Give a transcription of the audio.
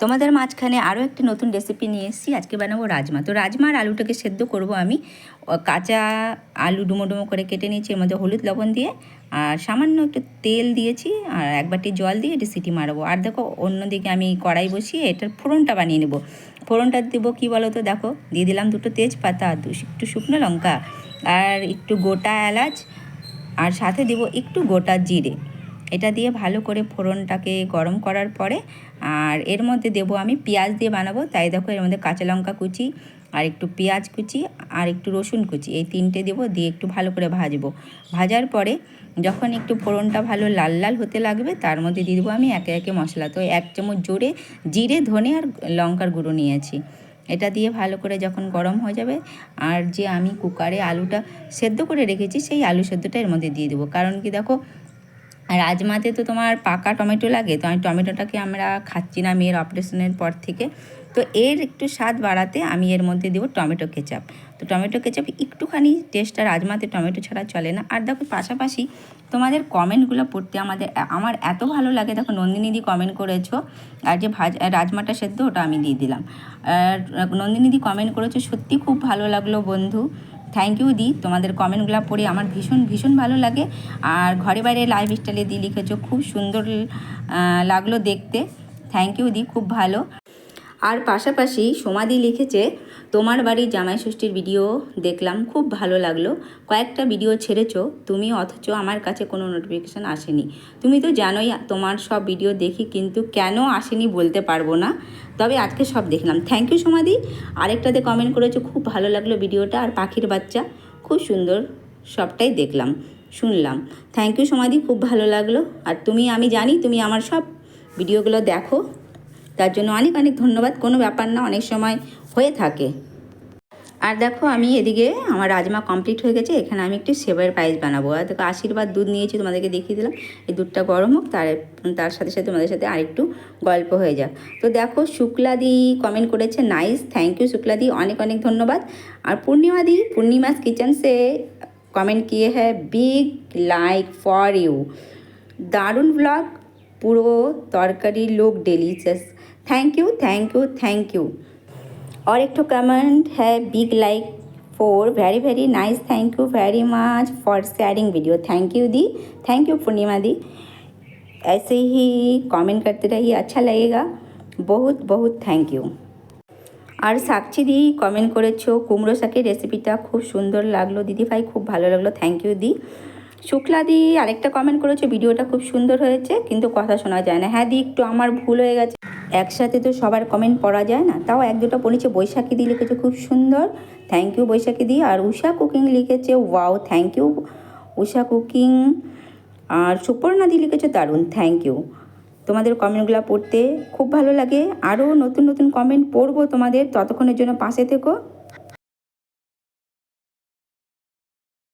তোমাদের মাঝখানে আরও একটি নতুন রেসিপি নিয়ে এসেছি। আজকে বানাবো রাজমা। তো রাজমা আর আলুটাকে সেদ্ধ করব আমি। কাঁচা আলু ডুমো ডুমো করে কেটে নিয়েছি, এর মধ্যে হলুদ লবণ দিয়ে আর সামান্য একটু তেল দিয়েছি আর এক বাটি জল দিয়ে এটি সিটি মারবো। আর দেখো অন্যদিকে আমি কড়াই বসিয়ে এটার ফোড়নটা বানিয়ে নেব। ফোড়নটা দেবো কী বলো তো, দেখো দিয়ে দিলাম দুটো তেজপাতা, একটু শুকনো লঙ্কা আর একটু গোটা এলাচ আর সাথে দেবো একটু গোটা জিরে। এটা দিয়ে ভালো করে ফোড়নটাকে গরম করার পরে আর এর মধ্যে দেবো আমি পেঁয়াজ দিয়ে বানাবো, তাই দেখো এর মধ্যে কাঁচা লঙ্কা কুচি আর একটু পেঁয়াজ কুচি আর একটু রসুন কুচি, এই তিনটে দেবো, দিয়ে একটু ভালো করে ভাজবো। ভাজার পরে যখন একটু ফোড়নটা ভালো লাল লাল হতে লাগবে তার মধ্যে দিয়ে দেবো আমি একে একে মশলা। তো 1 চামচ জোরে জিরে, ধনে আর লঙ্কার গুঁড়ো নিয়েছি। এটা দিয়ে ভালো করে যখন গরম হয়ে যাবে আর যে আমি কুকারে আলুটা সেদ্ধ করে রেখেছি সেই আলু সেদ্ধটা এর মধ্যে দিয়ে দেবো। কারণ কি দেখো রাজমাতে তো তোমার পাকা টমেটো লাগে, তো আমি টমেটোটাকে আমরা খাচ্ছি না মেয়ের অপারেশনের পর থেকে। তো এর একটু স্বাদ বাড়াতে আমি এর মধ্যে দেবো টমেটো কেচাপ। তো টমেটো কেচাপ একটুখানি টেস্টটা রাজমাতে টমেটো ছাড়া চলে না। আর দেখো পাশাপাশি তোমাদের কমেন্টগুলো পড়তে আমার এত ভালো লাগে। দেখো নন্দিনীদি কমেন্ট করেছো আর যে রাজমাটা সেদ্ধ ওটা আমি দিয়ে দিলাম। আর নন্দিনীদি কমেন্ট করেছো, সত্যি খুব ভালো লাগলো বন্ধু, থ্যাংক ইউ দি। তোমাদের কমেন্টগুলো পড়ে আমার ভীষণ ভীষণ ভালো লাগে। আর ঘরে বাইরে লাইফ স্টাইলে দি লিখেছো, খুব সুন্দর লাগলো দেখতে, থ্যাংক ইউ দি, খুব ভালো। আর পাশাপাশি সোমাদি লিখেছে, তোমার বাড়ির জামাই ষষ্ঠীর ভিডিও দেখলাম, খুব ভালো লাগলো, কয়েকটা ভিডিও ছেড়েছো তুমি, অথচ আমার কাছে কোনো নোটিফিকেশান আসেনি। তুমি তো জানোই তোমার সব ভিডিও দেখি, কিন্তু কেন আসেনি বলতে পারবো না, তবে আজকে সব দেখলাম। থ্যাংক ইউ সোমাদি। আরেকটাতে কমেন্ট করেছো, খুব ভালো লাগলো ভিডিওটা আর পাখির বাচ্চা খুব সুন্দর, সবটাই দেখলাম শুনলাম। থ্যাংক ইউ সোমাদি, খুব ভালো লাগলো। আর আমি জানি তুমি আমার সব ভিডিওগুলো দেখো, তার জন্য অনেক অনেক ধন্যবাদ। কোনো ব্যাপার না, অনেক সময় হয়ে থাকে। আর দেখো আমি এদিকে আমার রাজমা কমপ্লিট হয়ে গেছে, এখানে আমি একটু সেবাইয়ের পায়েস বানাবো। আর দেখো আশীর্বাদ দুধ নিয়েছি, তোমাদেরকে দেখিয়ে দিলাম। এই দুধটা গরম হোক, তার সাথে সাথে তোমাদের সাথে আরেকটু গল্প হয়ে যাক। তো দেখো শুক্লাদি কমেন্ট করেছে, নাইস, থ্যাংক ইউ শুক্লাদি, অনেক অনেক ধন্যবাদ। আর পূর্ণিমাদি, পূর্ণিমাস কিচেন সে কমেন্ট किए है, बिग लाइक फॉर यू, दारुण व्लॉग, পুরো তরকারি लोग delicious, thank you thank you thank you. और एक तो कमेंट है, big like for, very very nice, thank you very much for sharing video, thank you दी, थैंक यू पूर्णिमा दी। ऐसे ही कमेंट करते रहिए, अच्छा लगेगा, बहुत बहुत थैंक यू। আর সাক্ষী দি কমেন্ট করেছো, কুমড়ো শাকের রেসিপিটা খুব সুন্দর লাগলো দিদি ভাই, খুব ভালো লাগলো, থ্যাংক ইউ দি। শুক্লা দি আরেকটা কমেন্ট করেছো, ভিডিওটা খুব সুন্দর হয়েছে কিন্তু কথা শোনা যায় না। হ্যাঁ দি, একটু আমার ভুল হয়ে গেছে, একসাথে তো সবার কমেন্ট পড়া যায় না, তাও এক দুটো পড়েছে। বৈশাখী দি লিখেছে খুব সুন্দর, থ্যাংক ইউ বৈশাখী দি। আর উষা কুকিং লিখেছে wow, thank you Usha cooking. আর সুপর্ণা দি লিখেছে দারুণ, থ্যাংক ইউ। তোমাদের কমেন্টগুলো পড়তে খুব ভালো লাগে, আরও নতুন নতুন কমেন্ট পড়বো তোমাদের, ততক্ষণের জন্য পাশে থেকো।